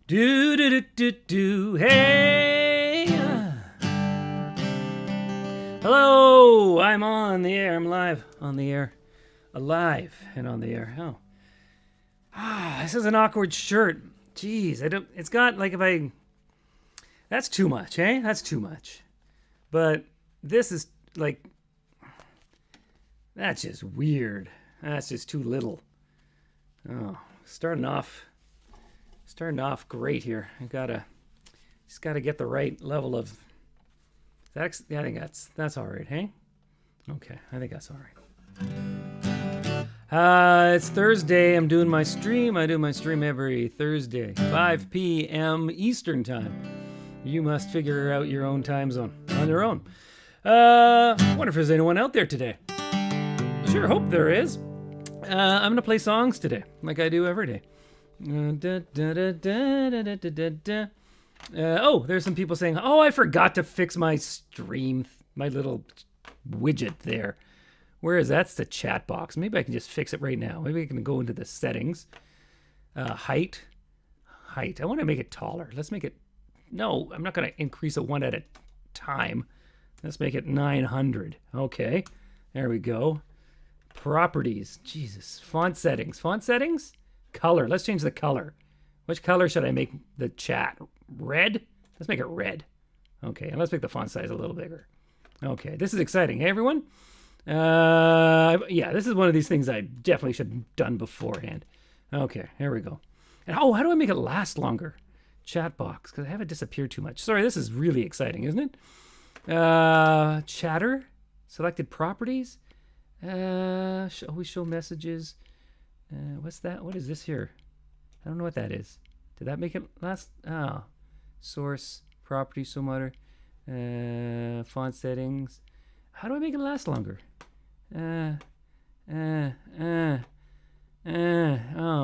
Do do do do do. Hey. Hello. I'm on the air. I'm live on the air. Alive and on the air. Oh. This is an awkward shirt. Jeez, I don't. It's got like if I. That's too much, eh? That's too much. But this is like. That's just weird. That's just too little. Oh, starting off great here. Just gotta get the right level of. Yeah, I think that's all right. Hey, okay, I think that's all right. It's Thursday. I'm doing my stream. I do my stream every Thursday, 5 p.m. Eastern time. You must figure out your own time zone on your own. Wonder if there's anyone out there today. Sure hope there is. I'm gonna play songs today, like I do every day. Oh, there's some people saying, "Oh, I forgot to fix my stream, my little widget there." Where is that? That's the chat box. Maybe I can just fix it right now. Maybe I can go into the settings. Height. I want to make it taller. Let's make it. No, I'm not gonna increase it one at a time. Let's make it 900. Okay, there we go. Properties. Jesus. Font settings. Color. Let's change the color. Which color should I make the chat? Red? Let's make it red. Okay, and let's make the font size a little bigger. Okay, this is exciting. Hey, everyone. Yeah, this is one of these things I definitely should have done beforehand. Okay, here we go. And how do I make it last longer? Chat box, because I have it disappear too much. Sorry, this is really exciting, isn't it? Chatter. Selected properties. Always show messages. What's that? What is this here? I don't know what that is. Did that make it last? Source, property, so mutter, font settings. How do I make it last longer? Oh,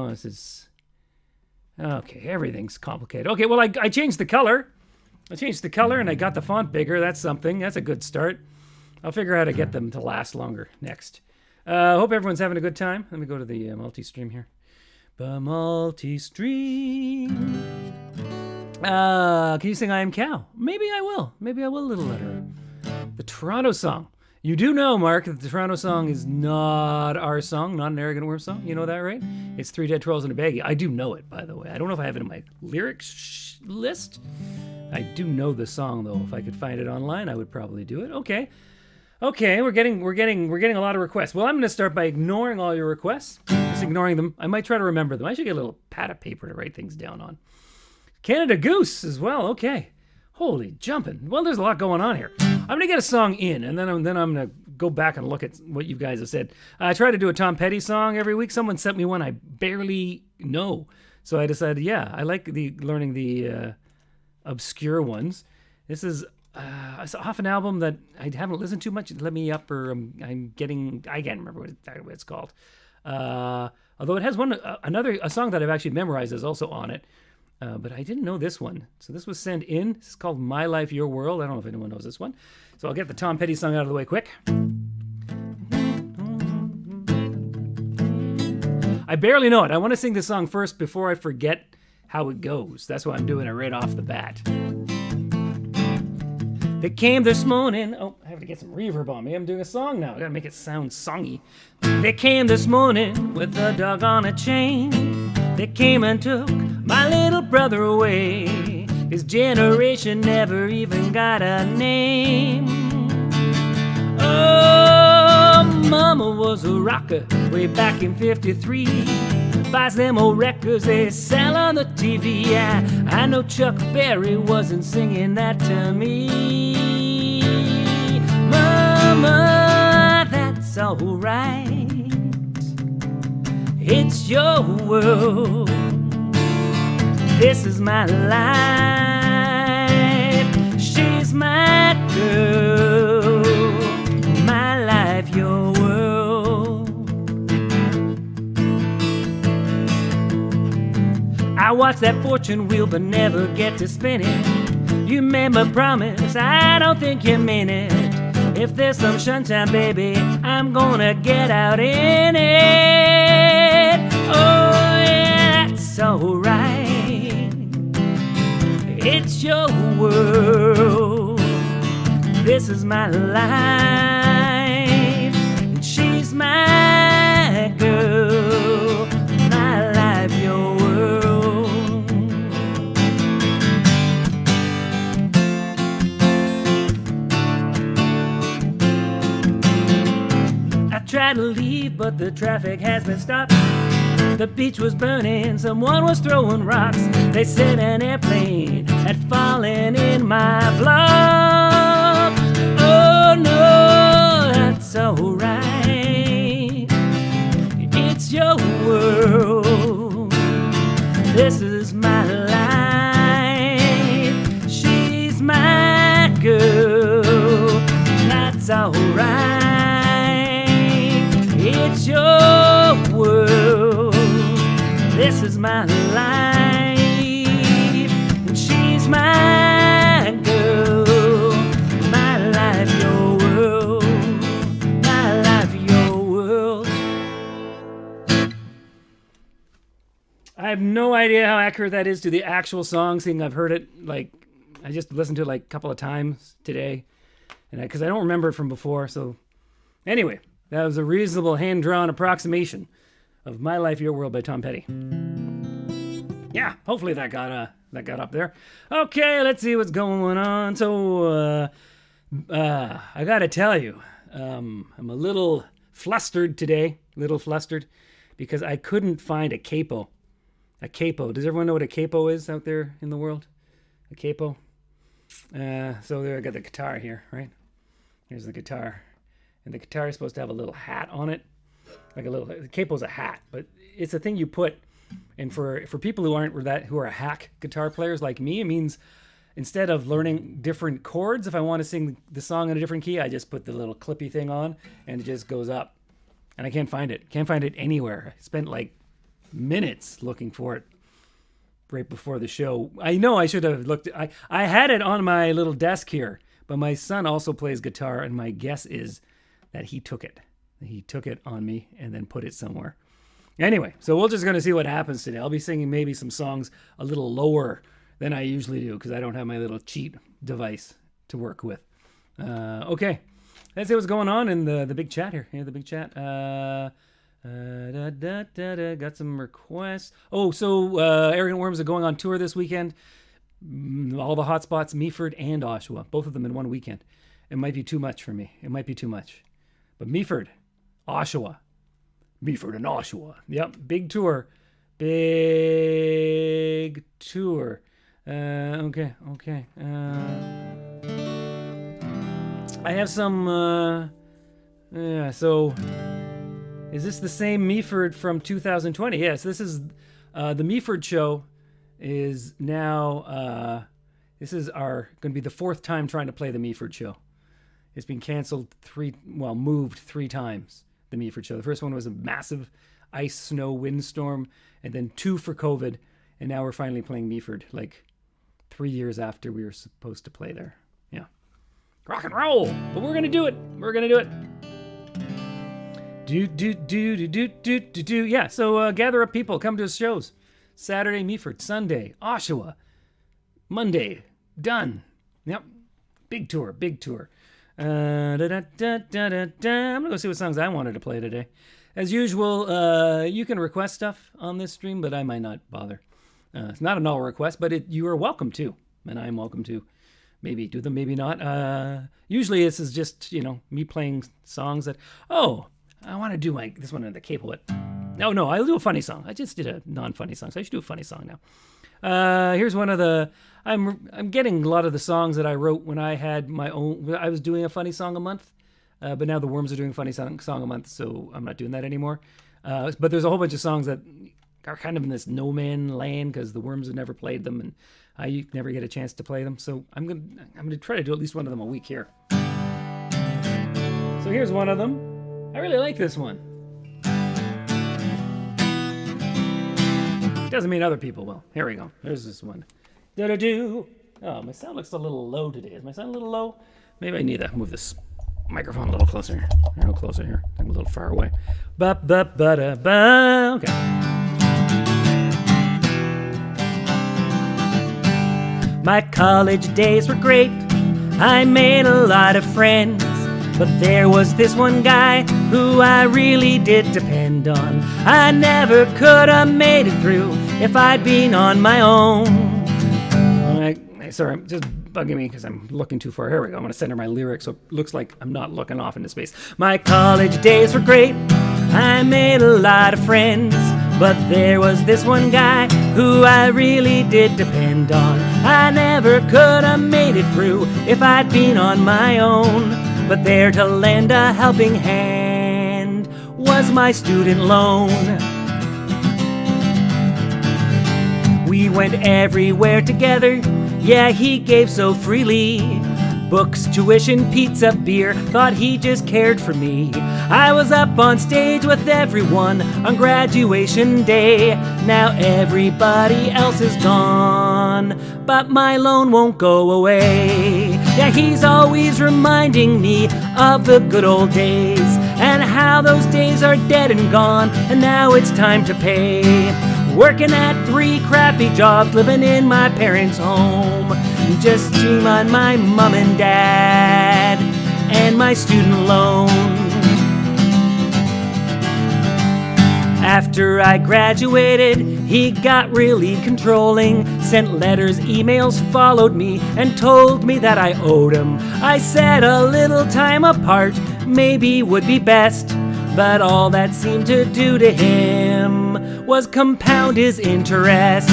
this is. Okay, everything's complicated. Okay, well, I changed the color. And I got the font bigger. That's something. That's a good start. I'll figure out how to get them to last longer next. Hope everyone's having a good time. Let me go to the multi-stream here. Multi-stream. Can you sing I Am Cow? Maybe I will. A little later. The Toronto song. You do know, Mark, that the Toronto song is not our song, not an Arrogant Worm song. You know that, right? It's Three Dead Trolls and a Baggie. I do know it, by the way. I don't know if I have it in my lyrics list. I do know the song, though. If I could find it online, I would probably do it. Okay, we're getting a lot of requests. Well, I'm going to start by ignoring all your requests. Just ignoring them. I might try to remember them. I should get a little pad of paper to write things down on. Canada Goose as well. Okay. Holy jumping. Well, there's a lot going on here. I'm going to get a song in, and then I'm going to go back and look at what you guys have said. I try to do a Tom Petty song every week. Someone sent me one I barely know. So I decided, yeah, I like learning the obscure ones. This is it's off an album that I haven't listened to much. Let me up, or I can't remember what it's called. Although it has a song that I've actually memorized is also on it. But I didn't know this one. So this was sent in. This is called My Life, Your World. I don't know if anyone knows this one. So I'll get the Tom Petty song out of the way quick. I barely know it. I want to sing this song first before I forget how it goes. That's why I'm doing it right off the bat. They came this morning. Oh, I have to get some reverb on me. I'm doing a song now. I gotta make it sound songy. They came this morning with a dog on a chain. They came and took my little brother away. His generation never even got a name. Oh, mama was a rocker way back in 53. Buys them old records they sell on the TV. Yeah, I know Chuck Berry wasn't singing that to me. Mama, that's alright. It's your world. This is my life. She's my girl. My life, your world. I watch that fortune wheel but never get to spin it. You made my promise, I don't think you mean it. If there's some sunshine, baby, I'm gonna get out in it. Oh, yeah, that's alright. This is my life, and she's my girl. My life, your world. I tried to leave, but the traffic has been stopped. The beach was burning, someone was throwing rocks. They said an airplane had fallen in my blood. Oh no, that's alright. It's your world. This is my life. She's my girl. That's alright. It's your world. This is my life, and she's my girl. My life, your world. My life, your world. I have no idea how accurate that is to the actual song, seeing I've heard it, like, I just listened to it like a couple of times today, and because I don't remember it from before, so anyway, that was a reasonable hand-drawn approximation of My Life, Your World by Tom Petty. Yeah, hopefully that got up there. Okay, let's see what's going on. So, I gotta tell you, I'm a little flustered today. Because I couldn't find a capo. A capo. Does everyone know what a capo is out there in the world? A capo? So there I got the guitar here, right? Here's the guitar. And the guitar is supposed to have a little hat on it. The capo's a hat, but it's a thing you put. And for people who are hack guitar players like me, it means instead of learning different chords, if I want to sing the song in a different key, I just put the little clippy thing on and it just goes up. And I can't find it. Can't find it anywhere. I spent like minutes looking for it right before the show. I know I should have looked. I had it on my little desk here, but my son also plays guitar, and my guess is that he took it. He took it on me and then put it somewhere. Anyway, so we're just going to see what happens today. I'll be singing maybe some songs a little lower than I usually do because I don't have my little cheat device to work with. Okay, let's see what's going on in the big chat here. The big chat. Got some requests. Oh, so Arrogant Worms are going on tour this weekend. All the hot spots, Meaford and Oshawa. Both of them in one weekend. It might be too much for me. It might be too much. But Meaford, Oshawa. Meaford and Oshawa. Yep, big tour. Big tour. Okay. I have some, so is this the same Meaford from 2020? Yes, this is, the Meaford show is now, this is going to be the fourth time trying to play the Meaford show. It's been canceled moved 3 times, the Meaford show. The first one was a massive ice, snow, windstorm, and then 2 for COVID, and now we're finally playing Meaford, like 3 years after we were supposed to play there. Yeah. Rock and roll! But we're gonna do it! Do. Yeah, so gather up people, come to his shows. Saturday, Meaford. Sunday, Oshawa. Monday, done. Yep. Big tour. I'm gonna go see what songs I wanted to play today. As usual, you can request stuff on this stream, but I might not bother. It's not an all request, but you are welcome to, and I'm welcome to. Maybe do them, maybe not. Usually this is just, me playing songs that, I want to do this one in the Capo. No, I'll do a funny song. I just did a non-funny song, so I should do a funny song now. Here's one of the, I'm getting a lot of the songs that I wrote when I had my own, I was doing a funny song a month, but now the Worms are doing a funny song a month, so I'm not doing that anymore. But there's a whole bunch of songs that are kind of in this no man land because the Worms have never played them and I never get a chance to play them. So I'm gonna try to do at least one of them a week here. So here's one of them. I really like this one. Doesn't mean other people will. Here we go. There's this one. Do-do-do. Oh, my sound looks a little low today. Is my sound a little low? Maybe I need to move this microphone a little closer here. A little closer here. I'm a little far away. Ba-ba-ba-da-ba. Okay. My college days were great. I made a lot of friends, but there was this one guy who I really did depend on. I never could have made it through if I'd been on my own. Sorry, I'm just bugging me because I'm looking too far. Here we go. I'm going to center my lyrics so it looks like I'm not looking off into space. My college days were great. I made a lot of friends, but there was this one guy who I really did depend on. I never could have made it through if I'd been on my own. But there to lend a helping hand was my student loan. We went everywhere together, yeah, he gave so freely. Books, tuition, pizza, beer, thought he just cared for me. I was up on stage with everyone on graduation day. Now everybody else is gone, but my loan won't go away. Yeah, he's always reminding me of the good old days, and how those days are dead and gone, and now it's time to pay. Working at 3 crappy jobs, living in my parents' home. Just dream on my mom and dad and my student loan. After I graduated, he got really controlling. Sent letters, emails, followed me, and told me that I owed him. I said a little time apart maybe would be best, but all that seemed to do to him was compound his interest.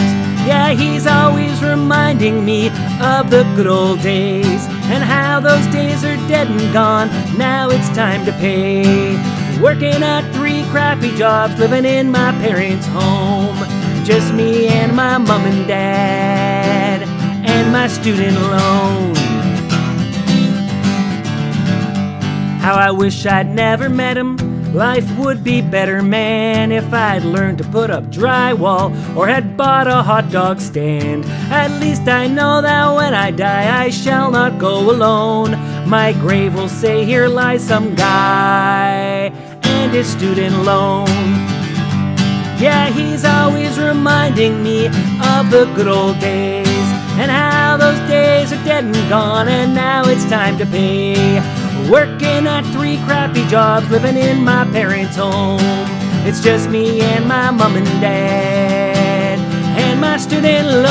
Yeah, he's always reminding me of the good old days, and how those days are dead and gone. Now it's time to pay. Working at 3 crappy jobs, living in my parents' home. Just me and my mom and dad, and my student loan. How I wish I'd never met him. Life would be better, man, if I'd learned to put up drywall or had bought a hot dog stand. At least I know that when I die, I shall not go alone. My grave will say, here lies some guy and his student loan. Yeah, he's always reminding me of the good old days, and how those days are dead and gone, and now it's time to pay. Working at 3 crappy jobs, living in my parents' home. It's just me and my mom and dad, and my student loan.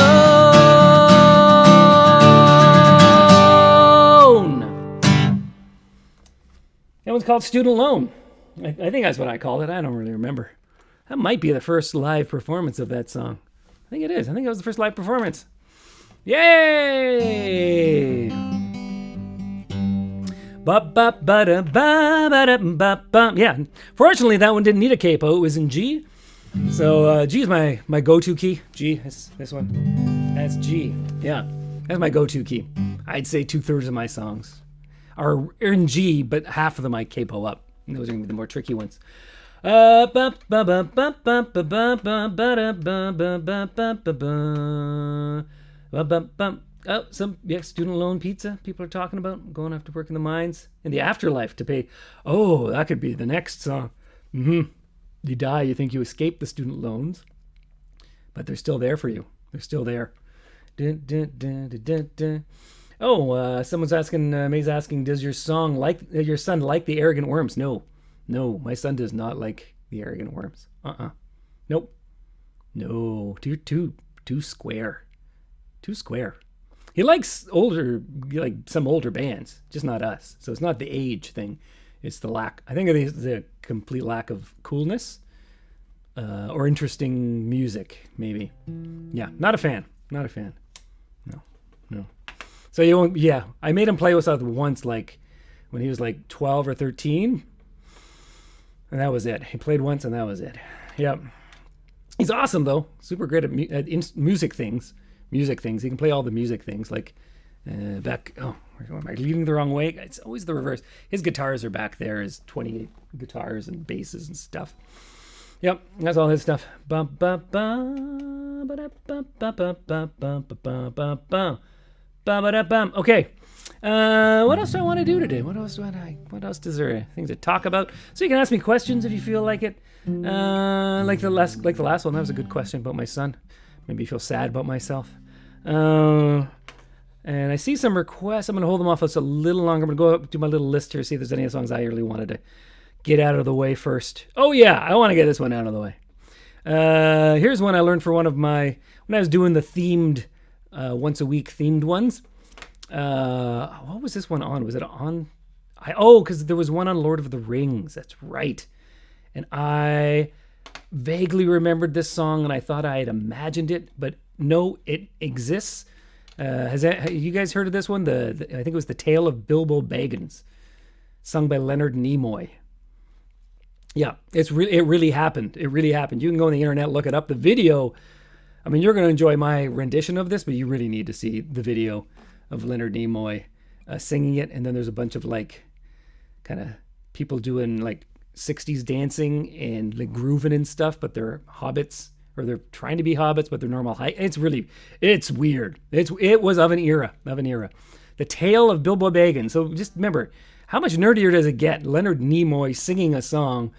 That one's called Student Loan. I think that's what I called it. I don't really remember. That might be the first live performance of that song. I think it is. I think it was the first live performance. Yay! Yeah, fortunately that one didn't need a capo. It was in G. So G is my go-to key. G, this one. That's G. Yeah, that's my go-to key. I'd say 2/3 of my songs are in G, but half of them I capo up. And those are going to be the more tricky ones. Oh, student loan pizza people are talking about. Going off to work in the mines in the afterlife to pay. Oh, that could be the next song. You die, you think you escaped the student loans, but they're still there for you. They're still there. Oh, someone's asking, May's asking, does your son like the Arrogant Worms? No, my son does not like the Arrogant Worms. Nope. No, too square. Too square. He likes some older bands, just not us. So it's not the age thing. It's the lack. I think it's the complete lack of coolness or interesting music, maybe. Yeah, not a fan. No. So you won't. Yeah, I made him play with us once, like when he was like 12 or 13, and that was it. He played once, and that was it. Yep. He's awesome though. Super great at music things. He can play all the music things, like back. Oh, am I leading the wrong way? It's always the reverse. His guitars are back there. His 28 guitars and basses and stuff. Yep, that's all his stuff. Okay. What else do I want to do today? What else is there things to talk about? So you can ask me questions if you feel like it. Like the last one. That was a good question about my son. Maybe feel sad about myself. And I see some requests. I'm going to hold them off just a little longer. I'm going to go up to my little list here, see if there's any songs I really wanted to get out of the way first. Oh, yeah, I want to get this one out of the way. Here's one I learned for when I was doing the themed, once a week themed ones. What was this one on? Was it on? Because there was one on Lord of the Rings. That's right. And I vaguely remembered this song, and I thought I had imagined it, but no, it exists. Have you guys heard of this one? I think it was The Tale of Bilbo Baggins, sung by Leonard Nimoy. Yeah, it really happened. It really happened. You can go on the internet, look it up. The video, I mean, you're going to enjoy my rendition of this, but you really need to see the video of Leonard Nimoy singing it. And then there's a bunch of like kind of people doing like 60s dancing and like grooving and stuff, but they're hobbits, or they're trying to be hobbits, but they're normal height. It's weird. It was of an era. The Tale of Bilbo Baggins. So just remember, how much nerdier does it get? Leonard Nimoy singing a song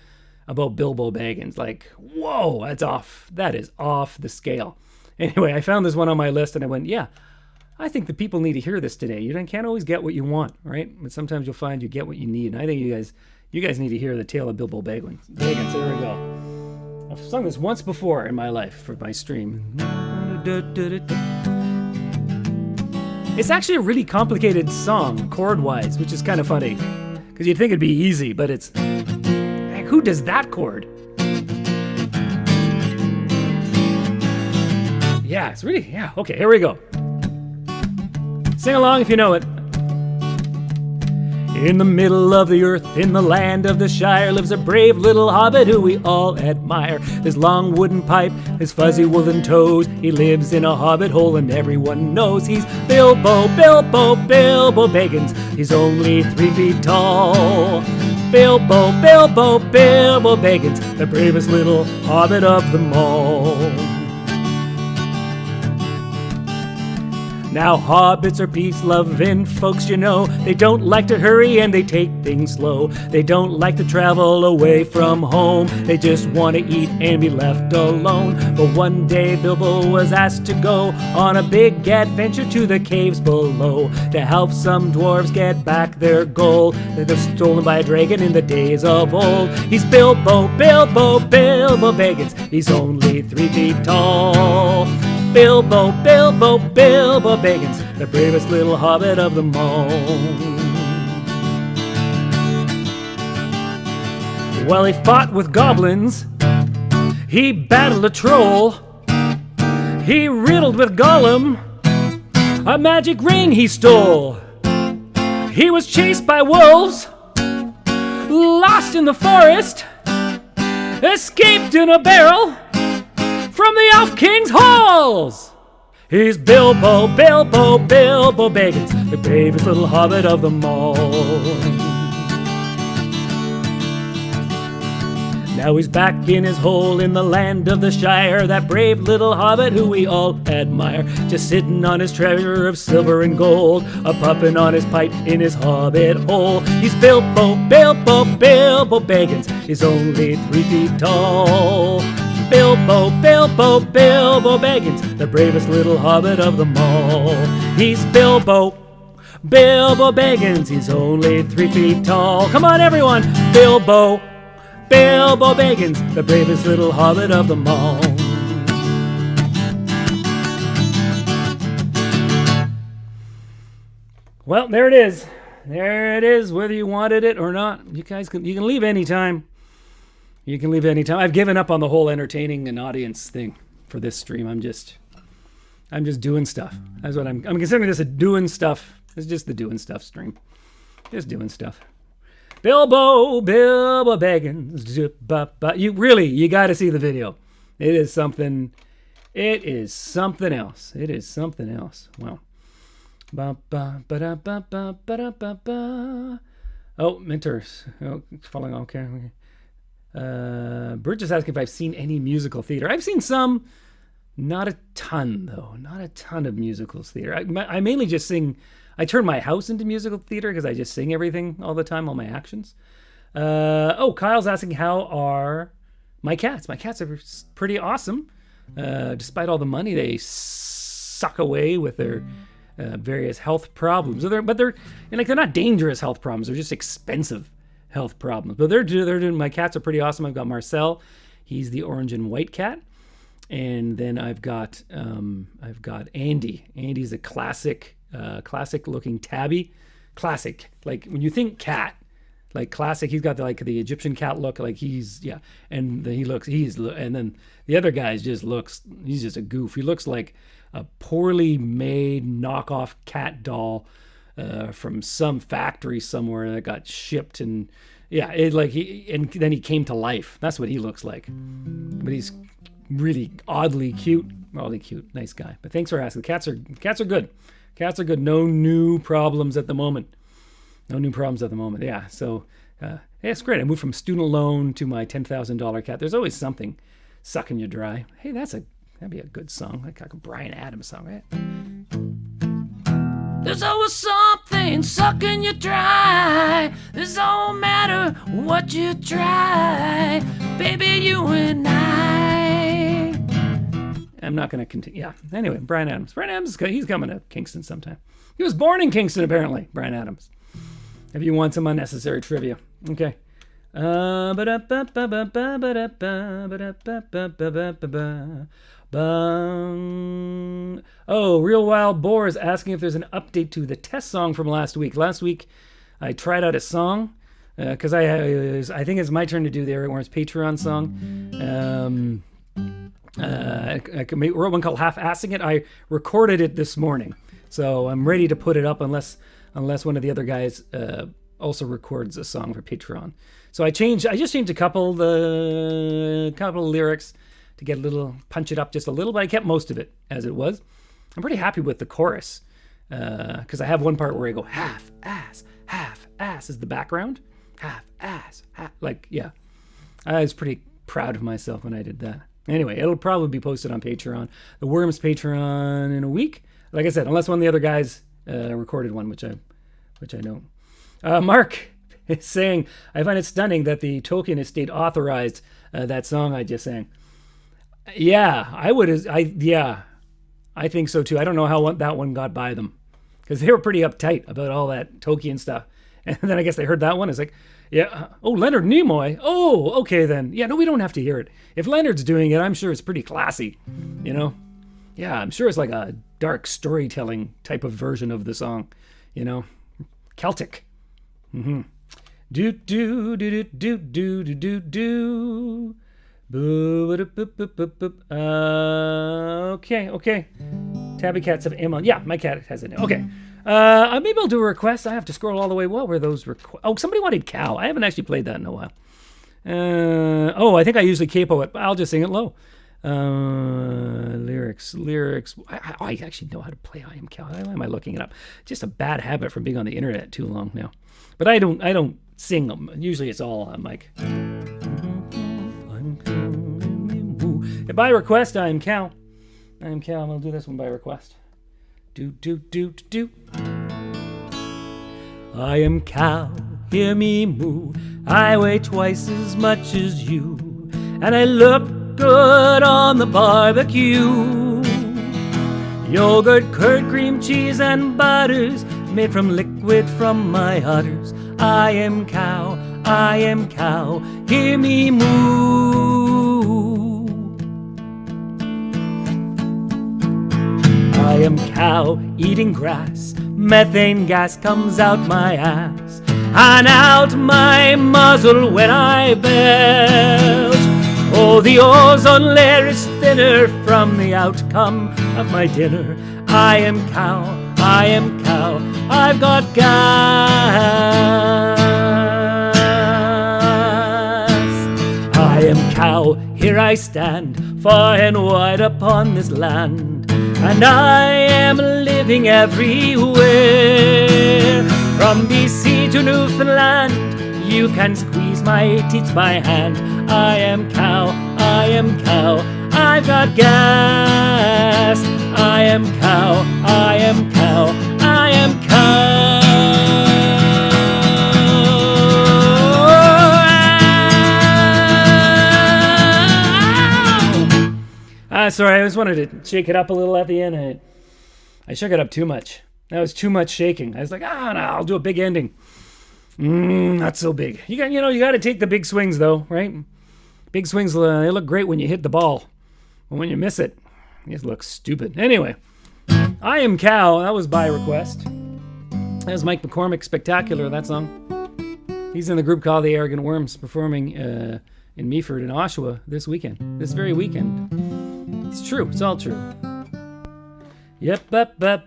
about Bilbo Baggins. Like, whoa, that is off the scale. Anyway, I found this one on my list and I went, yeah, I think the people need to hear this today. You can't always get what you want, right? But sometimes you'll find you get what you need. And I think you guys need to hear The Tale of Bilbo Baggins. There we go. I've sung this once before in my life for my stream. It's actually a really complicated song, chord-wise, which is kind of funny. Because you'd think it'd be easy, but it's... Heck, who does that chord? Yeah, it's really... Yeah, okay, here we go. Sing along if you know it. In the middle of the earth, in the land of the Shire, lives a brave little hobbit who we all admire. His long wooden pipe, his fuzzy wooden toes. He lives in a hobbit hole and everyone knows he's Bilbo Baggins. He's only 3 feet tall. Bilbo Baggins, the bravest little hobbit of them all. Now hobbits are peace-loving folks, you know. They don't like to hurry and they take things slow. They don't like to travel away from home. They just want to eat and be left alone. But one day Bilbo was asked to go on a big adventure to the caves below to help some dwarves get back their gold. They're stolen by a dragon in the days of old. He's Bilbo Baggins. He's only 3 feet tall. Bilbo Baggins, the bravest little hobbit of them all. Well, he fought with goblins, he battled a troll, he riddled with Gollum, a magic ring he stole. He was chased by wolves, lost in the forest, escaped in a barrel from the Elf King's halls. He's Bilbo Baggins, the bravest little hobbit of them all. Now he's back in his hole in the land of the Shire, that brave little hobbit who we all admire, just sitting on his treasure of silver and gold, a puffin' on his pipe in his hobbit hole. He's Bilbo Baggins, he's only 3 feet tall. Bilbo Baggins, the bravest little hobbit of them all. He's Bilbo Baggins, he's only 3 feet tall. Come on everyone, Bilbo Baggins, the bravest little hobbit of them all. Well, there it is. There it is, whether you wanted it or not. You can leave anytime. You can leave anytime. I've given up on the whole entertaining an audience thing for this stream. I'm just doing stuff. That's what I'm considering this a doing stuff. It's just the doing stuff stream. Just doing stuff. Bilbo Baggins. You got to see the video. It is something else. It is something else. Wow. Oh, mentors. Oh, it's falling. Okay. Bridge is asking if I've seen any musical theater. I've seen some, not a ton though. Not a ton of musicals theater. I mainly just sing. I turn my house into musical theater because I just sing everything all the time, all my actions. Kyle's asking how are my cats? My cats are pretty awesome. Despite all the money they suck away with their various health problems. But they're not dangerous health problems. They're just expensive health problems. But they're doing. My cats are pretty awesome. I've got Marcel. He's the orange and white cat. And then I've got Andy. Andy's a classic looking tabby. Classic. Like when you think cat, like classic, he's got the Egyptian cat look. Like and then the other guy he's just a goof. He looks like a poorly made knockoff cat doll from some factory somewhere that got shipped, and then he came to life. That's what he looks like. But he's really oddly cute, nice guy. But thanks for asking. Cats are good. Cats are good. No new problems at the moment. Yeah. So it's great. I moved from student loan to my $10,000 cat. There's always something sucking you dry. Hey, that'd be a good song, like a Bryan Adams song, right? There's always something sucking you dry. This don't matter what you try, baby, you and I. I'm not going to continue. Yeah. Anyway, Bryan Adams. He's coming to Kingston sometime. He was born in Kingston, apparently, Bryan Adams. If you want some unnecessary trivia. Okay. Oh, Real Wild Boar is asking if there's an update to the test song from last week. Last week, I tried out a song because I think it's my turn to do the Eric Warren's Patreon song. I wrote one called Half-Assing It. I recorded it this morning, so I'm ready to put it up unless one of the other guys also records a song for Patreon. So I just changed a couple of lyrics to get punch it up just a little, but I kept most of it as it was. I'm pretty happy with the chorus because I have one part where I go half ass is the background. Half ass, yeah. I was pretty proud of myself when I did that. Anyway, it'll probably be posted on Patreon, the Worms Patreon, in a week. Like I said, unless one of the other guys recorded one, which I don't. Mark is saying, I find it stunning that the Tolkien estate authorized that song I just sang. Yeah, I think so too. I don't know how that one got by them because they were pretty uptight about all that Tolkien stuff. And then I guess they heard that one. It's like, yeah, Leonard Nimoy. Oh, okay then. Yeah, no, we don't have to hear it. If Leonard's doing it, I'm sure it's pretty classy, Yeah, I'm sure it's like a dark storytelling type of version of the song, Celtic. Mm-hmm. Do do do do do do do do. Okay. Tabby cats have M on. Yeah, my cat has it. Okay. Maybe I'll do a request. I have to scroll all the way. What were those requests? Oh, somebody wanted Cow. I haven't actually played that in a while. I think I usually capo it, but I'll just sing it low. Lyrics. I actually know how to play I Am Cow. Why am I looking it up? Just a bad habit from being on the internet too long now. But I don't sing them. Usually it's all on mic. By request, I Am Cow. I Am Cow. I'm gonna do this one by request. Do. I am cow, hear me moo. I weigh twice as much as you, and I look good on the barbecue. Yogurt, curd, cream, cheese, and butters made from liquid from my udders. I am cow, hear me moo. I am cow eating grass, methane gas comes out my ass and out my muzzle when I belch. Oh, the ozone layer is thinner from the outcome of my dinner. I am cow, I've got gas. I am cow, here I stand, far and wide upon this land, and I am living everywhere. From BC to Newfoundland, you can squeeze my teeth by hand. I am cow, I've got gas. I am cow, I am cow. Sorry, I just wanted to shake it up a little at the end. I shook it up too much. That was too much shaking. I was like, no, I'll do a big ending. Not so big. You got to take the big swings though, right? Big swings, they look great when you hit the ball. But when you miss it, you just look stupid. Anyway, I Am Cow. That was by request. That was Mike McCormick, Spectacular, that song. He's in the group called the Arrogant Worms, performing in Meaford and Oshawa this this very weekend. It's true. It's all true. Yep. Okay.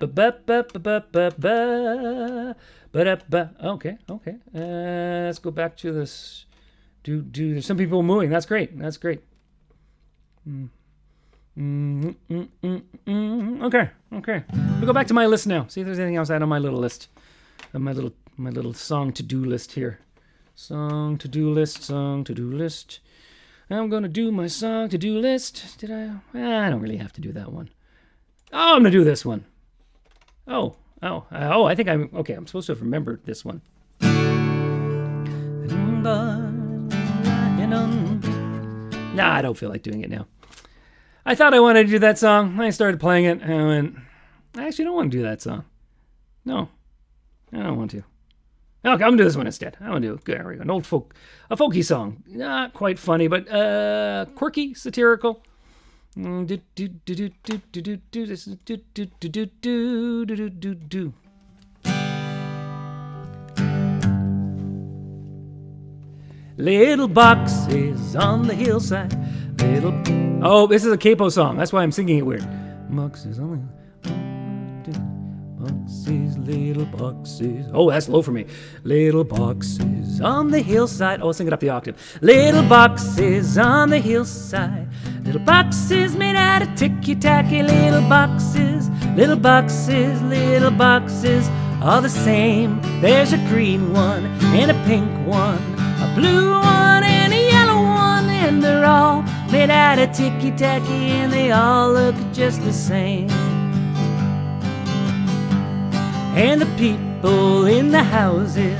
Let's go back to this. There's some people moving. That's great. Okay. We'll go back to my list now. See if there's anything else out on my little list. My little song to-do list here. Song to-do list. I'm gonna do my song to-do list. Did I? I don't really have to do that one. Oh, I'm gonna do this one. Oh, I think I'm okay. I'm supposed to have remembered this one. Nah, I don't feel like doing it now. I thought I wanted to do that song. I started playing it, and I went, I actually don't want to do that song. No, I don't want to. Okay, I'm gonna do this one instead. I want to do there we go. An a folky song. Not quite funny, but quirky, satirical. Little boxes on the hillside. Oh, this is a Capo song. That's why I'm singing it weird. Boxes on the boxes, little boxes. Oh, that's low for me. Little boxes on the hillside. Oh, I'll sing it up the octave. Little boxes on the hillside. Little boxes made out of ticky-tacky. Little boxes, little boxes, little boxes, all the same. There's a green one and a pink one, a blue one and a yellow one, and they're all made out of ticky-tacky, and they all look just the same. And the people in the houses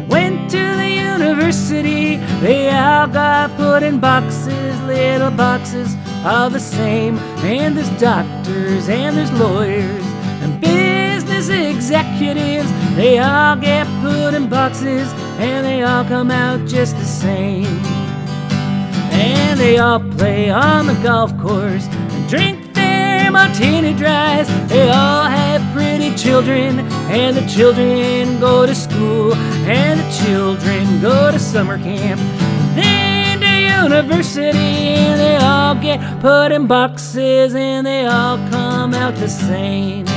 went to the university. They all got put in boxes, little boxes, all the same. And there's doctors and there's lawyers and business executives. They all get put in boxes and they all come out just the same. And they all play on the golf course and drink their martini dries. They all have pretty children, and the children go to school, and the children go to summer camp, then to university, and they all get put in boxes, and they all come out the same.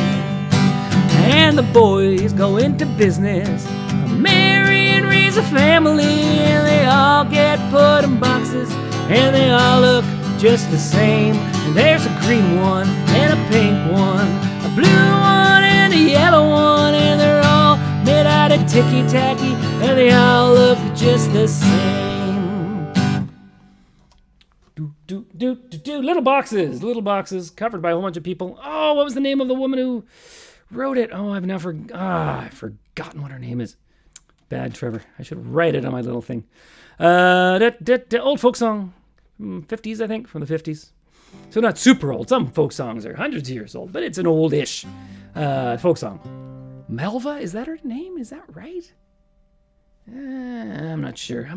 And the boys go into business, marry and raise a family, and they all get put in boxes, and they all look just the same. And there's a green one and a pink one, a blue one and a yellow one, and they're all made out of ticky-tacky, and they all look just the same. Little boxes, covered by a whole bunch of people. Oh, what was the name of the woman who wrote it? Oh, I've forgotten what her name is. Bad, Trevor. I should write it on my little thing. Old folk song. 50s, I think, from the 50s. So not super old. Some folk songs are hundreds of years old, but it's an old-ish folk song. Melva, is that her name? Is that right? I'm not sure.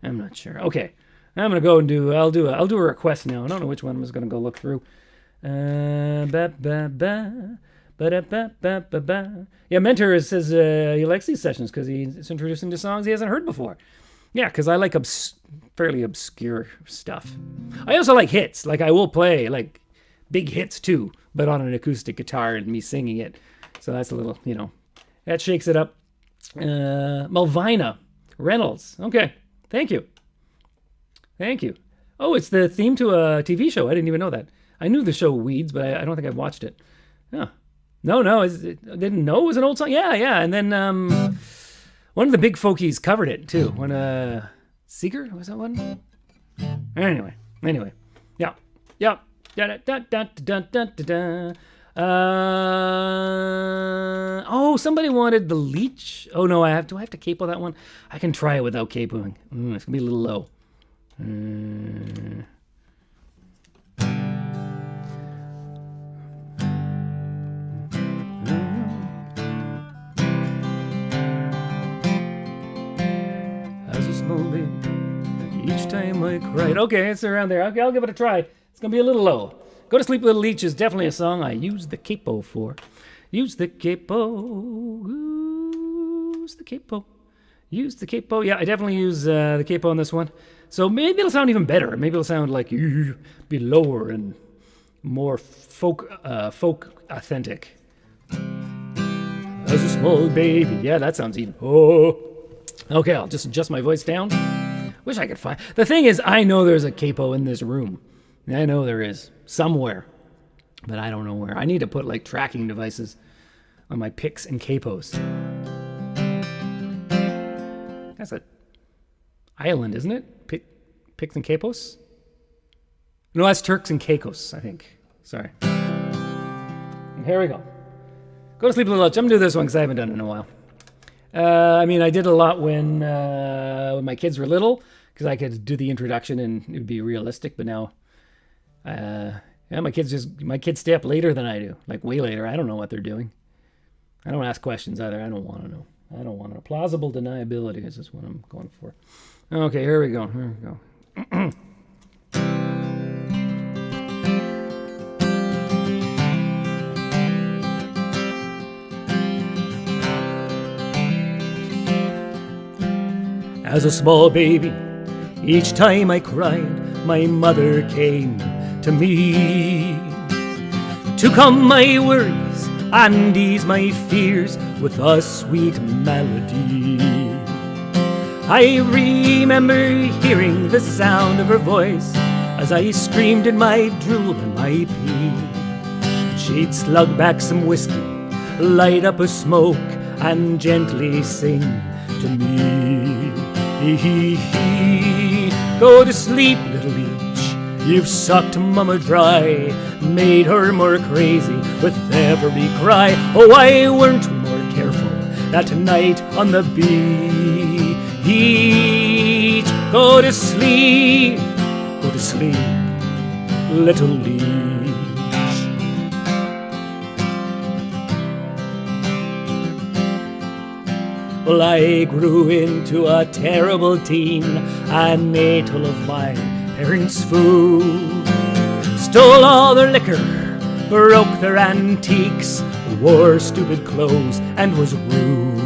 Okay, I'm gonna go and I'll do a request now. I don't know which one I'm just gonna go look through. Yeah, Mentor says he likes these sessions because he's introducing to songs he hasn't heard before. Yeah, because I like fairly obscure stuff. I also like hits. Like, I will play, like, big hits, too, but on an acoustic guitar and me singing it. So that's a little, that shakes it up. Malvina Reynolds. Okay, thank you. Oh, it's the theme to a TV show. I didn't even know that. I knew the show Weeds, but I don't think I've watched it. Oh. No, I didn't know it was an old song. Yeah, and then... one of the big folkies covered it, too. When, Seeger? Was that one? Anyway. Yeah. Oh, somebody wanted the Leech. Oh, no, do I have to capo that one? I can try it without capoing. It's going to be a little low. time I cried. Okay, it's around there. Okay, I'll give it a try. It's going to be a little low. Go to Sleep Little Leech is definitely a song I use the capo for. Use the capo. Use the capo. Use the capo. Yeah, I definitely use the capo on this one. So maybe it'll sound even better. Maybe it'll sound like be lower and more folk authentic. As a small baby. Yeah, that sounds even. Oh. Okay, I'll just adjust my voice down. Wish I could find. The thing is, I know there's a capo in this room. I know there is somewhere, but I don't know where. I need to put like tracking devices on my picks and capos. That's an island, isn't it? Picks and capos? No, that's Turks and Caicos, I think. Sorry. And here we go. Go to Sleep Little Leech. I'm going to do this one because I haven't done it in a while. I mean, I did a lot when my kids were little because I could do the introduction and it would be realistic, but now... yeah, my kids stay up later than I do, like way later. I don't know what they're doing. I don't ask questions either. I don't want to know. I don't want to. Plausible deniability is just what I'm going for. Okay, here we go. As a small baby, each time I cried, my mother came to me to calm my worries and ease my fears with a sweet melody. I remember hearing the sound of her voice as I screamed in my drool and my pee. She'd slug back some whiskey, light up a smoke, and gently sing to me. Go to sleep, little leech. You've sucked Mama dry, made her more crazy with every cry. Oh, why weren't we more careful that night on the beach? Go to sleep, little leech. Well, I grew into a terrible teen and ate all of my parents' food. Stole all their liquor, broke their antiques, wore stupid clothes and was rude.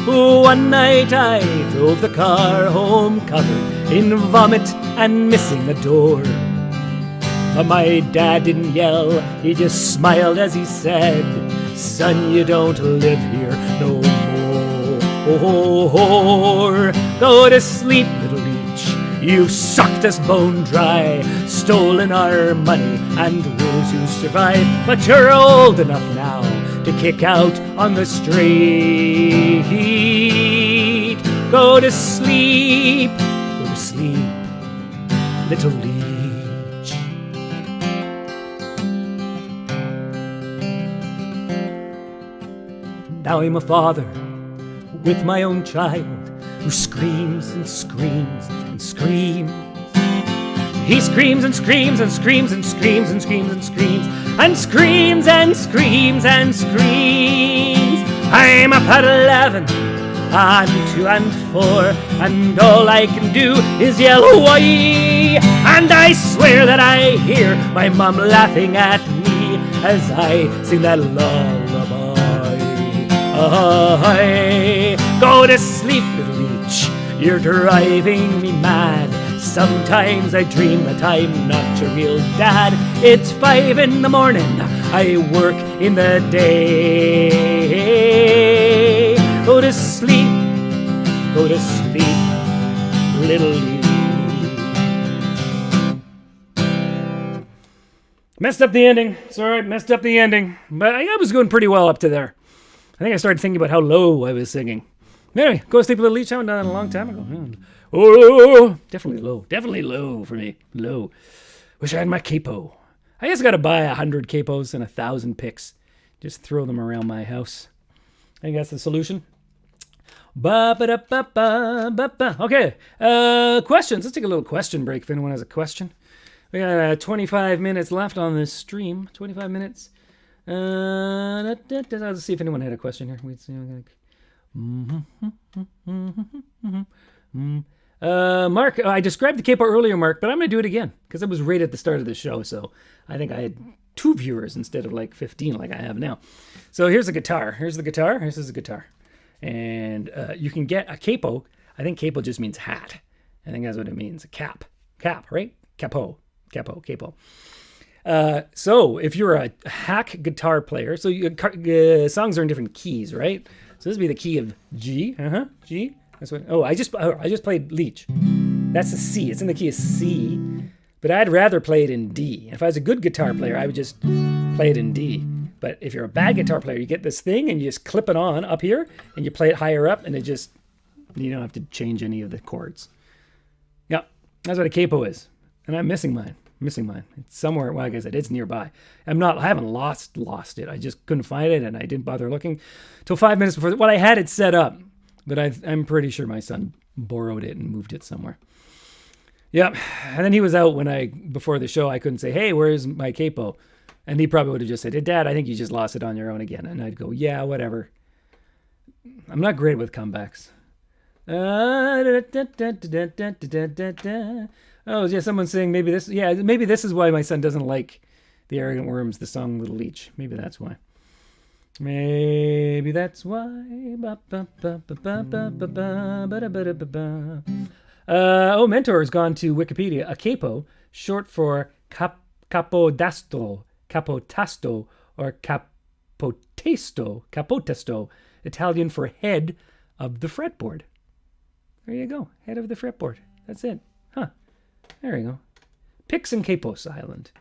One night I drove the car home covered in vomit and missing a door. But my dad didn't yell, he just smiled as he said, "Son, you don't live here no more. Go to sleep, little leech. You've sucked us bone dry, stolen our money and will to survive. But you're old enough now to kick out on the street. Go to sleep, little leech." Now I'm a father with my own child who screams and screams and screams. He screams and screams and screams and screams and screams and screams and screams and screams and screams. I'm up at 11 and 2 and 4, and all I can do is yell "Why!" And I swear that I hear my mom laughing at me as I sing that lullaby. Go to sleep, little leech. You're driving me mad. Sometimes I dream that I'm not your real dad. It's 5 in the morning. I work in the day. Go to sleep, little leech. Messed up the ending. Sorry, messed up the ending. But I was going pretty well up to there. I think I started thinking about how low I was singing. Anyway, Go to Sleep, Little Leech. I haven't done that a long time ago. Oh, definitely low for me. Low. Wish I had my capo. I just got to buy 100 capos and 1,000 picks. Just throw them around my house. I think that's the solution. Okay, questions. Let's take a little question break if anyone has a question. We got 25 minutes left on this stream. 25 minutes. Let's see if anyone had a question here. Mark, I described the capo earlier, Mark, but I'm going to do it again because it was right at the start of the show. So I think I had 2 viewers instead of like 15 like I have now. So here's the guitar. Here's the guitar. This is the guitar. And you can get a capo. I think capo just means hat. I think that's what it means. A cap. Cap, right? Capo. Capo. So if you're a hack guitar player, so songs are in different keys, right? So this would be the key of G. G. That's what. Oh, I just played Leech. That's a C. It's in the key of C, but I'd rather play it in D. If I was a good guitar player, I would just play it in D. But if you're a bad guitar player, you get this thing and you just clip it on up here and you play it higher up, and you don't have to change any of the chords. Yeah, that's what a capo is. And I'm missing mine. It's somewhere, well, like I said, it's nearby. I haven't lost it. I just couldn't find it, and I didn't bother looking till 5 minutes before. Well, I had it set up, but I'm pretty sure my son borrowed it and moved it somewhere. Yep. And then he was out before the show. I couldn't say, hey, where's my capo? And he probably would have just said, hey, Dad, I think you just lost it on your own again. And I'd go, yeah, whatever. I'm not great with comebacks. Oh, yeah, someone's saying maybe this is why my son doesn't like the Arrogant Worms, the song Little Leech. Maybe that's why. Oh, Mentor has gone to Wikipedia. A capo, short for capotasto, or capotesto, Italian for head of the fretboard. There you go, head of the fretboard. That's it. Huh. There you go. Picks and Capos Island.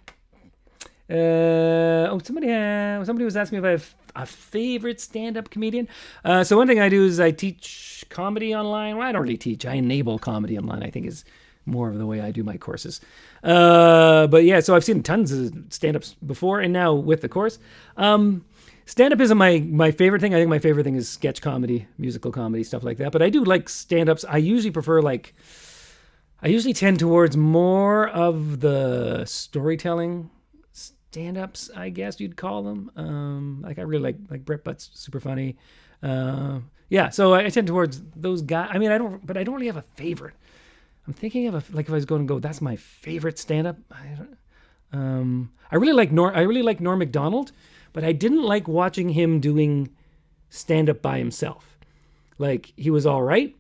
Somebody was asking me if I have a favorite stand-up comedian. So one thing I do is I teach comedy online. Well, I don't really teach. I enable comedy online, I think, is more of the way I do my courses. But yeah, so I've seen tons of stand-ups before and now with the course. Stand-up isn't my favorite thing. I think my favorite thing is sketch comedy, musical comedy, stuff like that. But I do like stand-ups. I usually tend towards more of the storytelling stand-ups, I guess you'd call them. I really like Brett Butt's super funny. Yeah, so I tend towards those guys. I mean, I don't really have a favorite. I'm thinking of if I was going to go, that's my favorite stand-up. I really like Norm Macdonald, but I didn't like watching him doing stand-up by himself. Like, he was all right.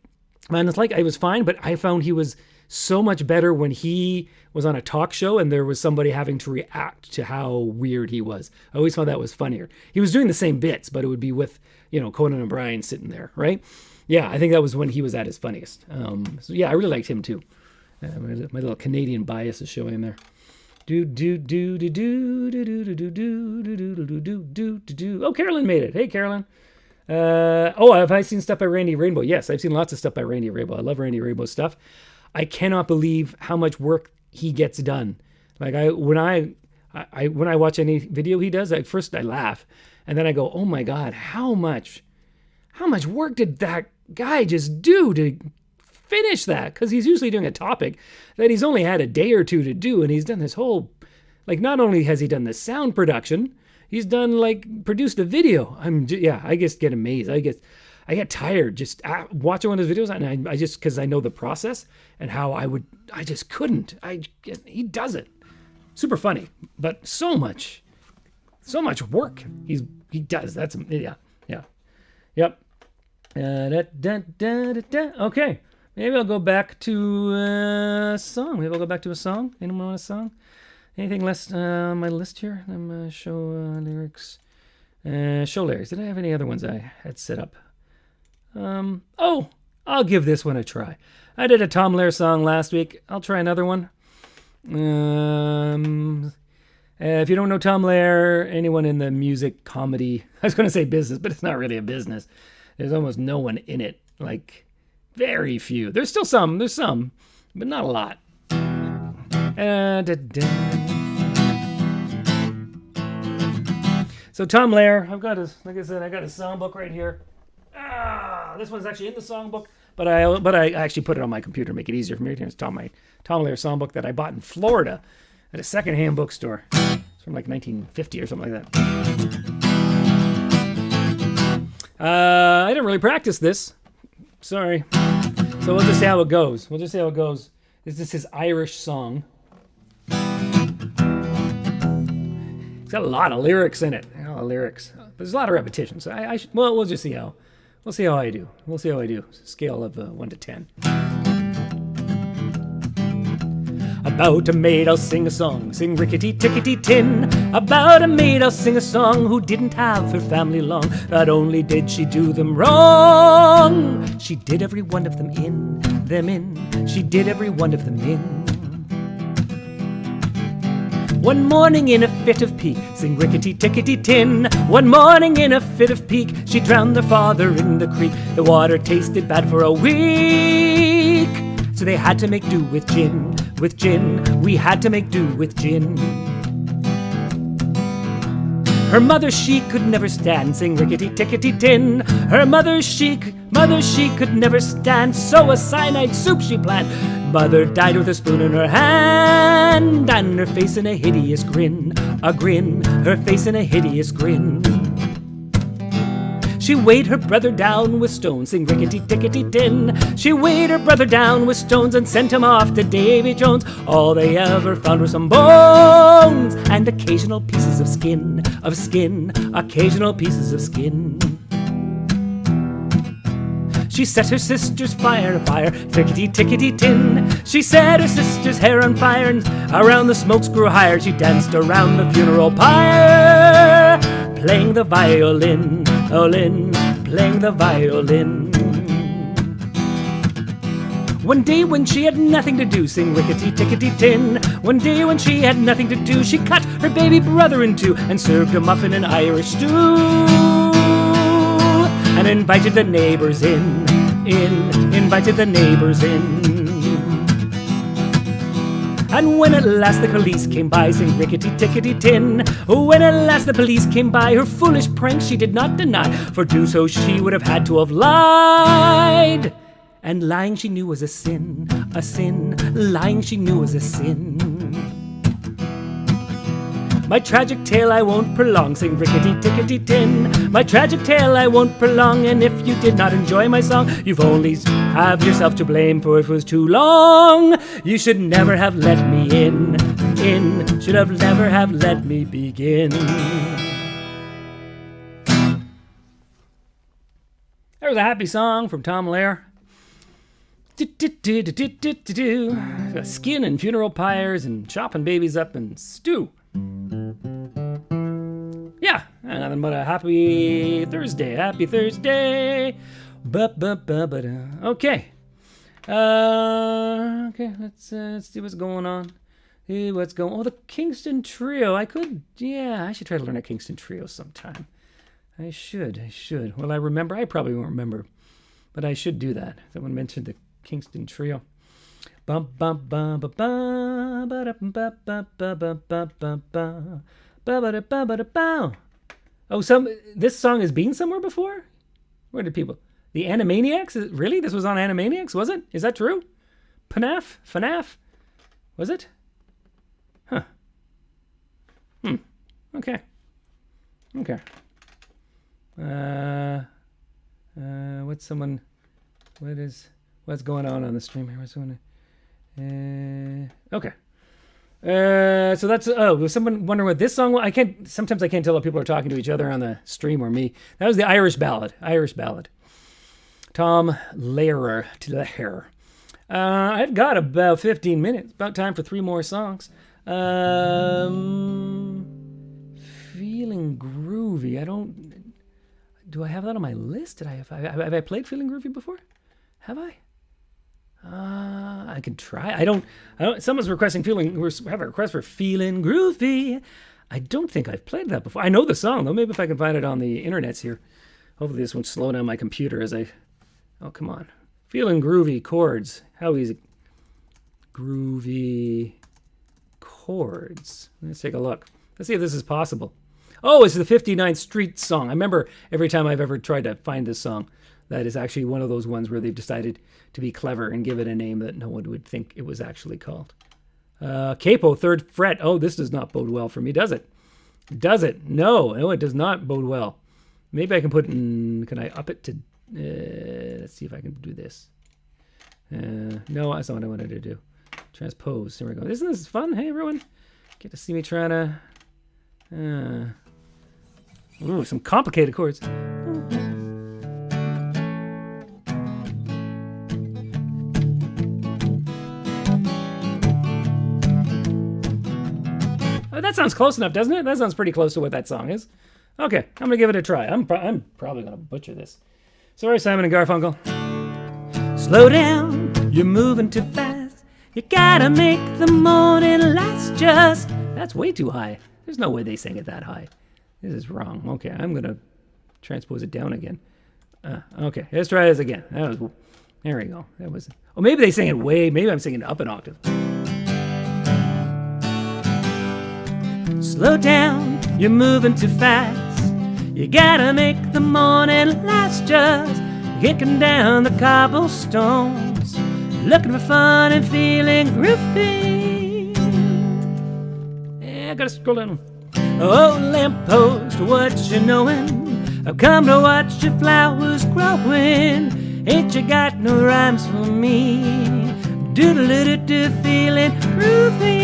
Man, I was fine, but I found he was so much better when he was on a talk show and there was somebody having to react to how weird he was. I always found that was funnier. He was doing the same bits, but it would be with, Conan O'Brien sitting there, right? Yeah, I think that was when he was at his funniest. So yeah, I really liked him too. My little Canadian bias is showing there. Oh, Carolyn made it. Hey, Carolyn. Have I seen stuff by Randy Rainbow? Yes, I've seen lots of stuff by Randy Rainbow. I love Randy Rainbow's stuff. I cannot believe how much work he gets done. Like when I watch any video he does, at first I laugh, and then I go, "Oh my God, how much work did that guy just do to finish that?" Because he's usually doing a topic that he's only had a day or two to do, and he's done this whole, not only has he done the sound production, he's done produced a video. I just get amazed. I get tired just watching one of his videos, and I just, because I know the process and how I just couldn't. He does it. Super funny, but so much work he does. That's, yeah. Yep. Okay. Maybe I'll go back to a song. Anyone want a song? Anything less on my list here? I'm show lyrics. Show lyrics. Did I have any other ones I had set up? I'll give this one a try. I did a Tom Lehrer song last week. I'll try another one. If you don't know Tom Lehrer, anyone in the music, comedy, I was going to say business, but it's not really a business. There's almost no one in it. Very few. There's still some. There's some, but not a lot. So Tom Lehrer, I got his songbook right here. This one's actually in the songbook, but I actually put it on my computer to make it easier for me. It's my Tom Lehrer songbook that I bought in Florida at a secondhand bookstore. It's from 1950 or something like that. I didn't really practice this. Sorry. So we'll just see how it goes. We'll just see how it goes. This is his Irish song. It's got a lot of lyrics in it. A lot of lyrics. But there's a lot of repetition. So well, we'll just see how. We'll see how I do. We'll see how I do. Scale of 1 to 10. About a maid I'll sing a song, sing rickety tickety tin. About a maid I'll sing a song who didn't have her family long. Not only did she do them wrong, she did every one of them in. She did every one of them in. One morning in a fit of pique, sing rickety tickety tin. One morning in a fit of pique, she drowned their father in the creek. The water tasted bad for a week, so they had to make do with gin. With gin, we had to make do with gin. Her mother, she could never stand, sing rickety tickety tin. Her mother, she could never stand, so a cyanide soup she planned. Mother died with a spoon in her hand, and her face in a hideous grin, her face in a hideous grin. She weighed her brother down with stones, sing rickety tickety tin. She weighed her brother down with stones and sent him off to Davy Jones. All they ever found were some bones and occasional pieces of skin, occasional pieces of skin. She set her sister's fire afire, rickety tickety tin. She set her sister's hair on fire, and around the smokes grew higher. She danced around the funeral pyre, playing the violin, playing the violin. One day when she had nothing to do, sing rickety tickety tin. One day when she had nothing to do, she cut her baby brother in two and served him up in an Irish stew, and invited the neighbors in, invited the neighbors in. And when at last the police came by, sing rickety tickety tin. When at last the police came by, her foolish prank she did not deny. For do so she would have had to have lied. And lying she knew was a sin, lying she knew was a sin. My tragic tale I won't prolong, sing rickety tickety tin. My tragic tale I won't prolong, and if you did not enjoy my song, you've only have yourself to blame, for it was too long. You should never have let me in, should have never have let me begin. There was a happy song from Tom Lehrer. Skin and funeral pyres and chopping babies up and stew. Yeah, nothing but a happy Thursday. Happy Thursday. Okay. Okay, let's see what's going on. Oh, the Kingston Trio. I should try to learn a Kingston Trio sometime. I should. Will I remember? I probably won't remember, but I should do that. Someone mentioned the Kingston Trio. Oh, this song has been somewhere before? Where did people? The Animaniacs? Really? This was on Animaniacs, was it? Is that true? FNAF? Was it? Huh. Okay. What's going on the stream here? Okay. So that's, was someone wondering what this song was? Sometimes I can't tell if people are talking to each other on the stream or me. That was the Irish Ballad. Tom Lehrer. I've got about 15 minutes. About time for 3 more songs. Feeling Groovy. Do I have that on my list? Have I played Feeling Groovy before? Have I? I can try. I don't. Someone's requesting we have a request for Feeling Groovy. I don't think I've played that before. I know the song though. Maybe if I can find it on the internets here. Hopefully this won't slow down my computer as I. Oh, come on. Feeling Groovy chords. How easy. Groovy chords. Let's take a look. Let's see if this is possible. Oh, it's the 59th Street song. I remember every time I've ever tried to find this song, that is actually one of those ones where they've decided to be clever and give it a name that no one would think it was actually called. Capo, 3rd fret. Oh, this does not bode well for me, does it? Does it? No, it does not bode well. Maybe I can put in, can I up it to, let's see if I can do this. No, that's not what I wanted to do. Transpose. Here we go. Isn't this fun? Hey, everyone. Get to see me trying to... Ooh, some complicated chords. Oh, that sounds close enough, doesn't it? That sounds pretty close to what that song is. Okay, I'm going to give it a try. I'm probably going to butcher this. Sorry, Simon and Garfunkel. Slow down, you're moving too fast. You gotta make the morning last just... That's way too high. There's no way they sing it that high. This is wrong. Okay, I'm going to transpose it down again. Okay, let's try this again. There we go. That was... Oh, maybe they sing it maybe I'm singing it up an octave. Slow down, you're moving too fast. You gotta make the morning last just kicking down the cobblestones, looking for fun and feeling groovy. Yeah, I gotta scroll down. Oh, lamppost, what you knowin'? I've come to watch your flowers growing. Ain't you got no rhymes for me? Doodle-doo-doo, feeling groovy.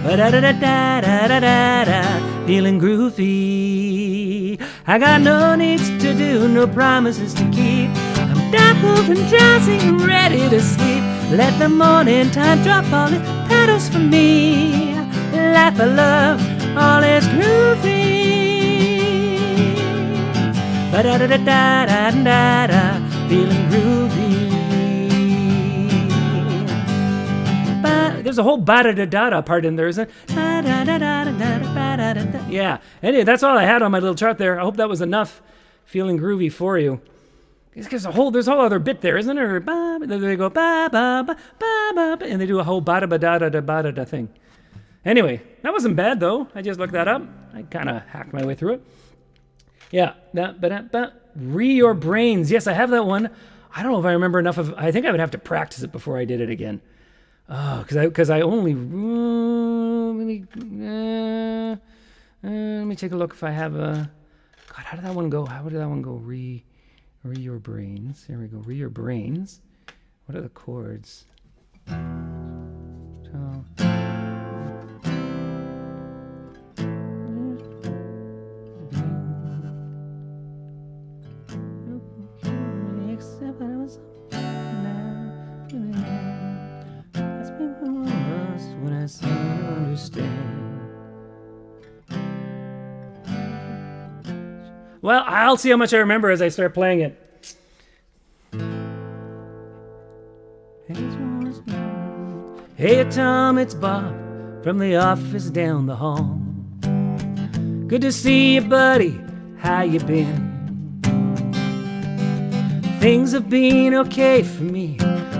Ba-da-da-da-da-da-da-da, feeling groovy. I got no needs to do, no promises to keep. I'm dappled and drowsy and ready to sleep. Let the morning time drop all its petals for me. Life I love, all is groovy. Ba-da-da-da-da-da-da-da, feeling groovy. There's a whole ba-da-da-da-da part in there, isn't it? Yeah. Anyway, that's all I had on my little chart there. I hope that was enough feeling groovy for you. There's a whole other bit there, isn't there? They go ba ba ba ba ba, and they do a whole ba-da-ba-da-da-da-ba-da-da thing. Anyway, that wasn't bad though. I just looked that up. I kind of hacked my way through it. Yeah. Re Your Brains. Yes, I have that one. I don't know if I remember enough of. I think I would have to practice it before I did it again. Oh, because I only let me take a look if I have a. God, how did that one go? How did that one go? Re Your Brains. Here we go. Re Your Brains. What are the chords? When I say understand. Well, I'll see how much I remember as I start playing it. Hey Tom, it's Bob from the office down the hall. Good to see you, buddy. How you been? Things have been okay for me,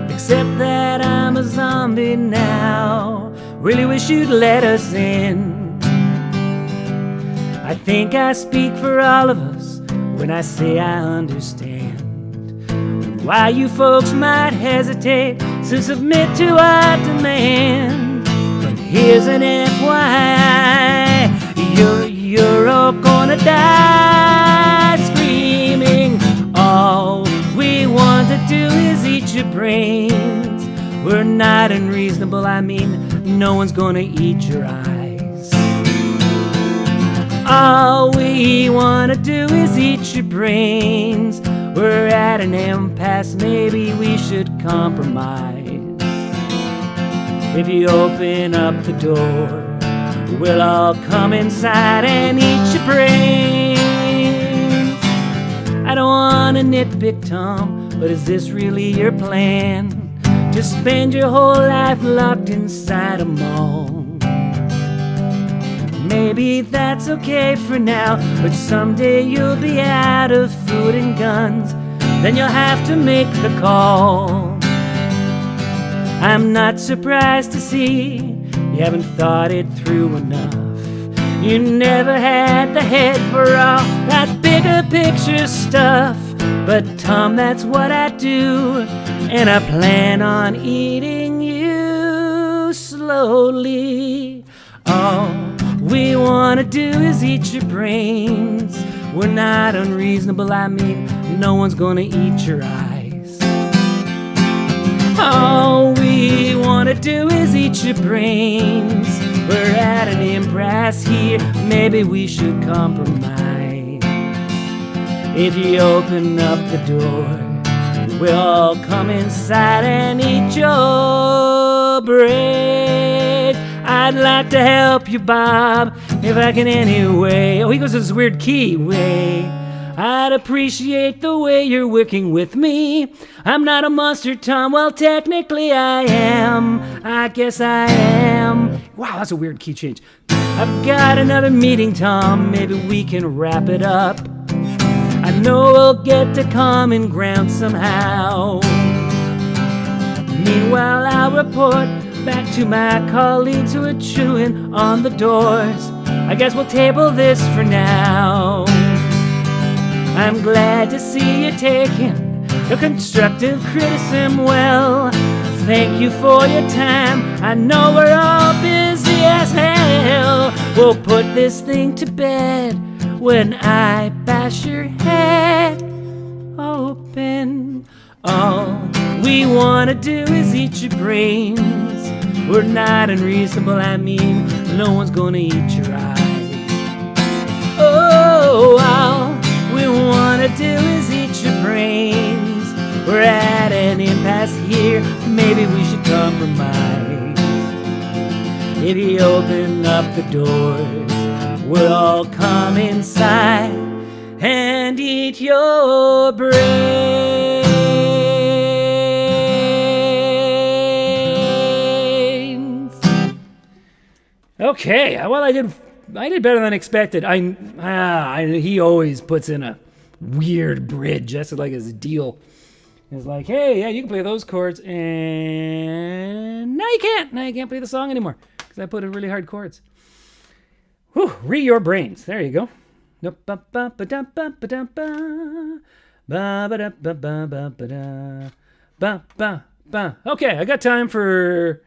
except that I'm a zombie now. Really wish you'd let us in. I think I speak for all of us when I say I understand why you folks might hesitate to submit to our demand. But here's an FYI, you're all gonna die screaming. All we want to do is eat your brains. We're not unreasonable, I mean, no one's gonna eat your eyes. All we wanna do is eat your brains. We're at an impasse, maybe we should compromise. If you open up the door, we'll all come inside and eat your brains. I don't wanna nitpick, Tom, but is this really your plan? To spend your whole life locked inside a mall? Maybe that's okay for now, but someday you'll be out of food and guns. Then you'll have to make the call. I'm not surprised to see you haven't thought it through enough. You never had the head for all that bigger picture stuff. But Tom, that's what I do, and I plan on eating you slowly. All we wanna do is eat your brains. We're not unreasonable, I mean, no one's gonna eat your eyes. All we want to do is eat your brains. We're at an impasse here, maybe we should compromise. If you open up the door, we'll all come inside and eat your brains. I'd like to help you, Bob, if I can anyway. Oh, he goes this weird key way. I'd appreciate the way you're working with me. I'm not a monster, Tom. Well, technically I am. I guess I am. Wow, that's a weird key change. I've got another meeting, Tom. Maybe we can wrap it up. I know we'll get to common ground somehow. Meanwhile, I'll report back to my colleagues who are chewing on the doors. I guess we'll table this for now. I'm glad to see you taking the constructive criticism well. Thank you for your time. I know we're all busy as hell. We'll put this thing to bed when I bash your head open. All we want to do is eat your brains. We're not unreasonable, I mean, no one's gonna eat your eyes. Oh, all we want to do is eat your brains. We're at an impasse here, maybe we should compromise. If you open up the doors, we'll all come inside and eat your brains. Okay, well, I did better than expected. He always puts in a weird bridge. That's like his deal. It's like, hey, yeah, you can play those chords, and now you can't. Now you can't play the song anymore because I put in really hard chords. Whew, your brains. There you go. Okay, I got time for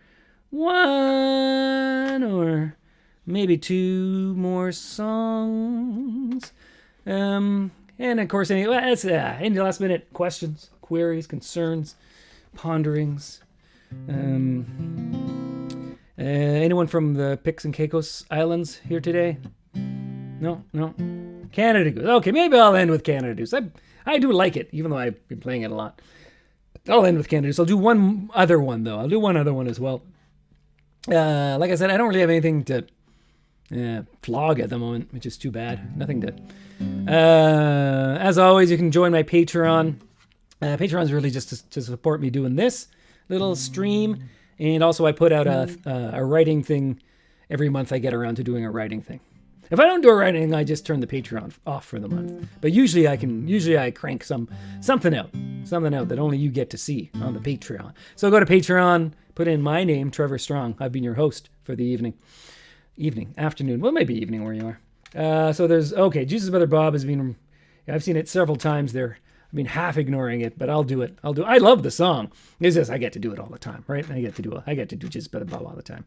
one or maybe two more songs. And of course, any last minute questions, queries, concerns, ponderings. Anyone from the Pix and Caicos Islands here today? No. Canada Goose. Okay, maybe I'll end with Canada Goose. I do like it, even though I've been playing it a lot. I'll end with Canada Goose. I'll do one other one, though. I'll do one other one as well. Like I said, I don't really have anything to flog at the moment, which is too bad. Nothing to... as always, you can join my Patreon. Patreon's really just to support me doing this little stream. And also I put out a writing thing every month. I get around to doing a writing thing. If I don't do a writing, I just turn the Patreon off for the month. But usually I crank something out that only you get to see on the Patreon. So go to Patreon, put in my name, Trevor Strong. I've been your host for the afternoon. Well, maybe evening where you are. So there's, Jesus Brother Bob has been, I've seen it several times there. I've been half ignoring it, but I'll do it. I love the song. It's just I get to do it all the time, right? I get to do Jesus Brother Bob all the time.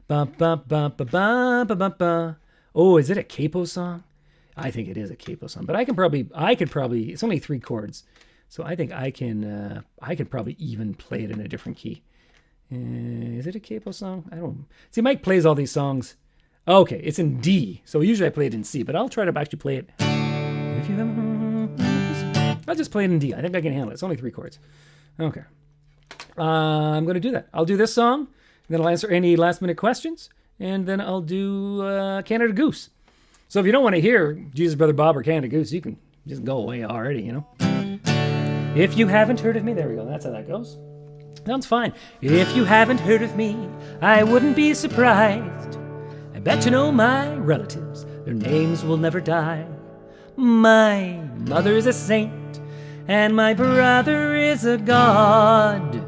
Ba ba ba ba ba ba ba ba. Oh, is it a Capo song? I think it is a Capo song, but I could probably, it's only 3 chords. So I think I could probably even play it in a different key. Is it a Capo song? I don't, see, Mike plays all these songs. Okay, it's in D. So usually I play it in C, but I'll try to actually play it. I'll just play it in D. I think I can handle it. It's only 3 chords. Okay. I'm going to do that. I'll do this song, then I'll answer any last minute questions. And then I'll do Canada Goose. So if you don't want to hear Jesus Brother Bob or Canada Goose, you can just go away already, you know. If you haven't heard of me, there we go. That's how that goes. Sounds fine. If you haven't heard of me, I wouldn't be surprised. I bet you know my relatives. Their names will never die. My mother's a saint, and my brother is a god.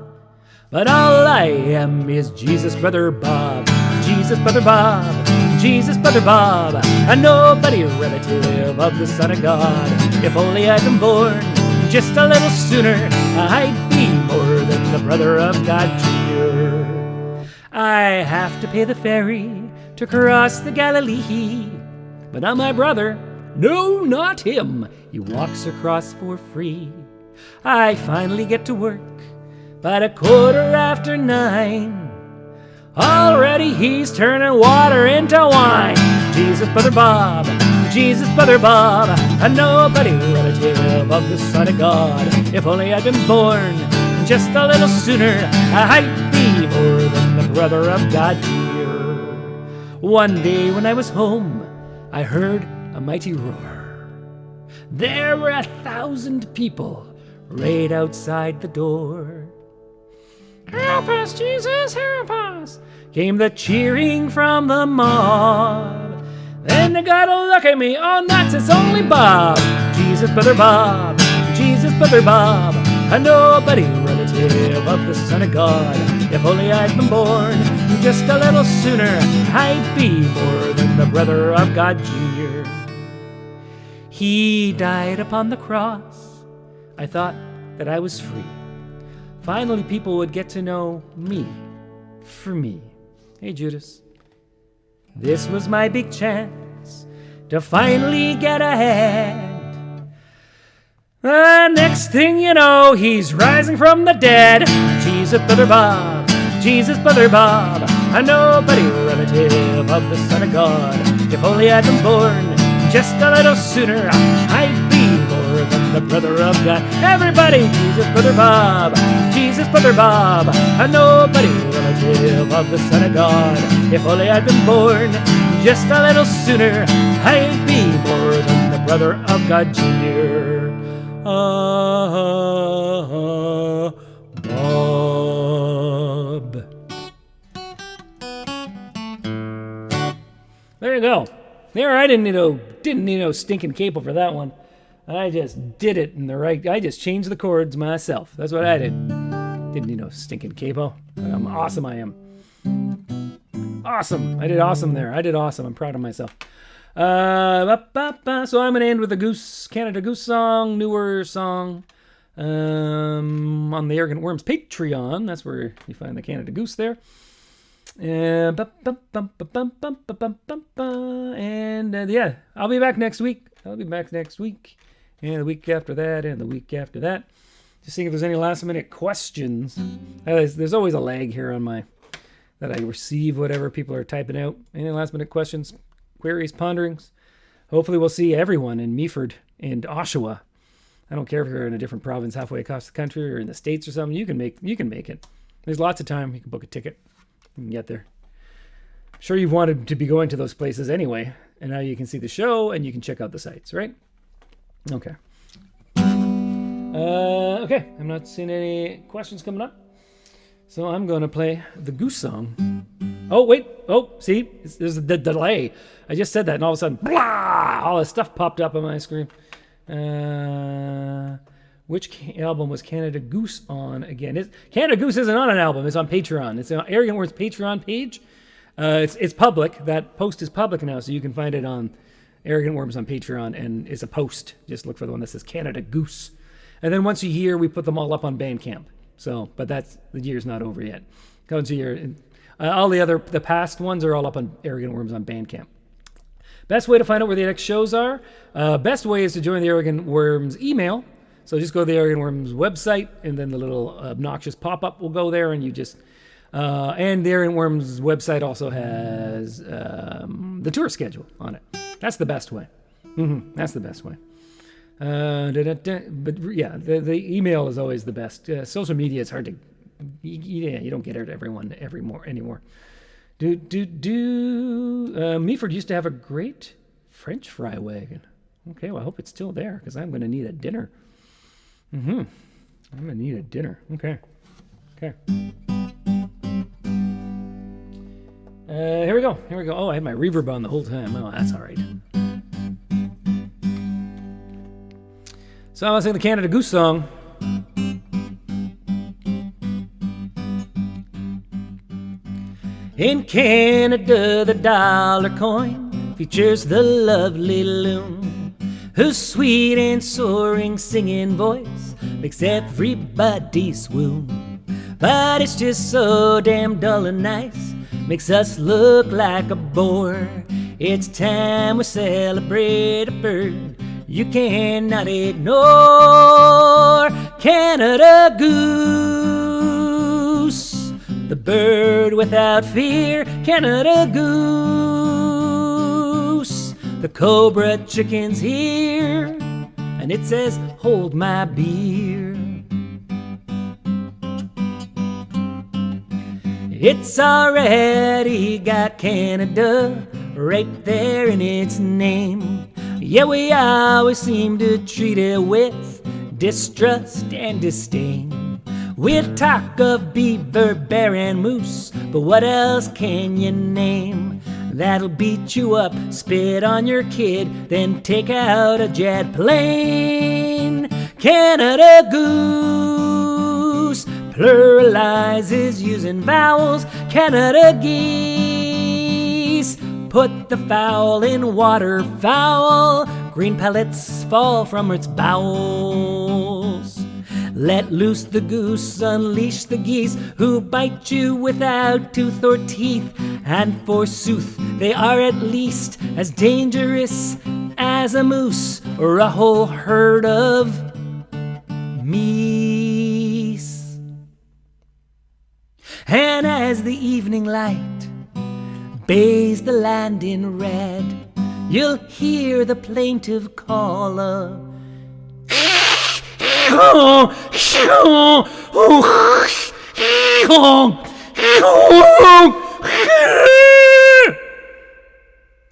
But all I am is Jesus Brother Bob. Jesus Brother Bob, Jesus Brother Bob, a nobody relative of the Son of God. If only I'd been born just a little sooner, I'd be more than the brother of God Jr. I have to pay the ferry to cross the Galilee, but not my brother, no, not him. He walks across for free. I finally get to work By the 9:15, already he's turning water into wine. Jesus, Brother Bob, Jesus, Brother Bob, a nobody relative of the Son of God. If only I'd been born just a little sooner, I'd be more than the brother of God here. One day when I was home, I heard a mighty roar. There were 1,000 people right outside the door. Help us, Jesus, help us, came the cheering from the mob. Then they got a look at me, oh nuts, it's only Bob. Jesus, Brother Bob, Jesus, Brother Bob, a nobody relative of the Son of God. If only I'd been born just a little sooner, I'd be more than the brother of God Jr. He died upon the cross. I thought that I was free. Finally, people would get to know me for me. Hey, Judas. This was my big chance to finally get ahead. The next thing you know, he's rising from the dead. Jesus, Brother Bob, Jesus, Brother Bob, a nobody relative of the Son of God. If only I'd been born just a little sooner, I'd be more than the brother of God. Everybody, Jesus, Brother Bob, Jesus, Brother Bob, a nobody relative of the Son of God. If only I'd been born just a little sooner, I'd be more than the brother of God Jr. Bob. There you go. There, I didn't need no stinking Capo for that one. I just did it in the right. I just changed the chords myself. That's what I did. Didn't need no stinking Capo. I'm awesome. I am awesome. I did awesome there. I did awesome. I'm proud of myself. So I'm gonna end with a Canada Goose song, newer song, on the Arrogant Worms Patreon. That's where you find the Canada Goose there. And yeah, I'll be back next week. And the week after that, and the week after that. Just seeing if there's any last minute questions. There's always a lag here on that I receive whatever people are typing out. Any last minute questions, queries, ponderings? Hopefully we'll see everyone in Meaford and Oshawa. I don't care if you're in a different province halfway across the country or in the States or something. You can make it. There's lots of time. You can book a ticket. You can get there. I'm sure you've wanted to be going to those places anyway, and now you can see the show and you can check out the sites, right? Okay. Okay, I'm not seeing any questions coming up, so I'm going to play the Goose song. Oh, wait. Oh, see? There's the delay. I just said that, and all of a sudden, blah! All this stuff popped up on my screen. Which album was Canada Goose on again? Canada Goose isn't on an album. It's on Patreon. It's on Arrogant Words Patreon page. It's public. That post is public now, so you can find it on Arrogant Worms on Patreon, and it's a post. Just look for the one that says Canada Goose. And then once a year, we put them all up on Bandcamp. So, but the year's not over yet. Once a year. All the past ones are all up on Arrogant Worms on Bandcamp. Best way to find out where the next shows are. Best way is to join the Arrogant Worms email. So just go to the Arrogant Worms website, and then the little obnoxious pop-up will go there, and you just... and the Arrogant Worms website also has the tour schedule on it. That's the best way. That's the best way. But yeah, the email is always the best. Social media is hard to... you don't get it to everyone anymore. Meaford used to have a great French fry wagon. Okay, well, I hope it's still there, because I'm going to need a dinner. I'm going to need a dinner. Okay. Here we go. Oh, I had my reverb on the whole time. Oh, that's all right. So I was singing the Canada Goose song. In Canada, the dollar coin features the lovely loon, whose sweet and soaring singing voice makes everybody swoon. But it's just so damn dull and nice, makes us look like a bore. It's time we celebrate a bird you cannot ignore. Canada Goose. The bird without fear, Canada Goose. The cobra chicken's here, and it says, hold my beer. It's already got Canada right there in its name. Yeah, we always seem to treat it with distrust and disdain. We'll talk of beaver, bear, and moose, but what else can you name that'll beat you up, spit on your kid, then take out a jet plane? Canada Goose pluralizes using vowels. Canada Geese put the fowl in waterfowl. Green pellets fall from its bowels. Let loose the goose, unleash the geese, who bite you without tooth or teeth. And forsooth, they are at least as dangerous as a moose or a whole herd of meese. And as the evening light bathes the land in red, you'll hear the plaintive call of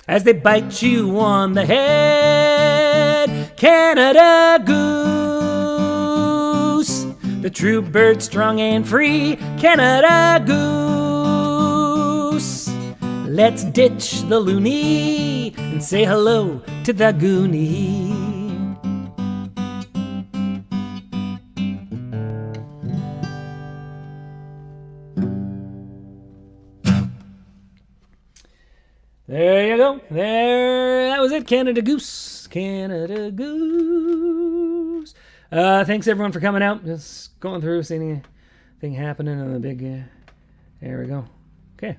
as they bite you on the head. Canada Goose, the true bird, strong and free. Canada Goose, let's ditch the loony and say hello to the goonie. There you go. There, that was it. Canada Goose. Canada Goose. Thanks everyone for coming out. Just going through, seeing anything happening on the big. There we go. Okay.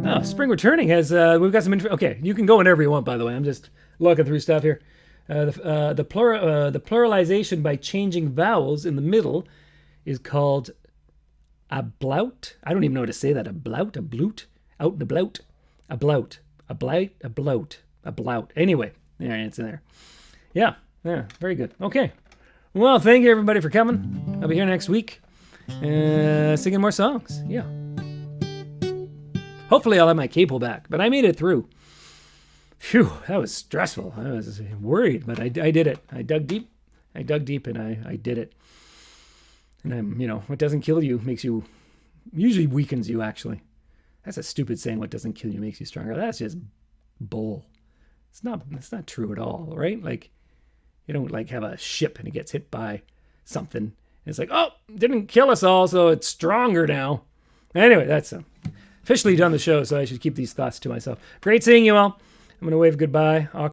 Oh, spring returning has. We've got some. Okay, you can go whenever you want. By the way, I'm just looking through stuff here. The pluralization by changing vowels in the middle is called a blout. I don't even know how to say that. A blout, a bloot, out and about, a blout, a blight, a bloat, a blout. Anyway, there it's in there. Yeah, very good. Okay, well, thank you everybody for coming. I'll be here next week, singing more songs. Yeah, hopefully I'll have my Capo back. But I made it through. Phew, that was stressful. I was worried, but I did it. I dug deep, and I did it. And what doesn't kill you makes you, usually weakens you, actually. That's a stupid saying, what doesn't kill you makes you stronger. That's just bull. It's not true at all, right? Like, you don't have a ship and it gets hit by something. And it's like, oh, didn't kill us all, so it's stronger now. Anyway, that's officially done the show, so I should keep these thoughts to myself. Great seeing you all. I'm going to wave goodbye.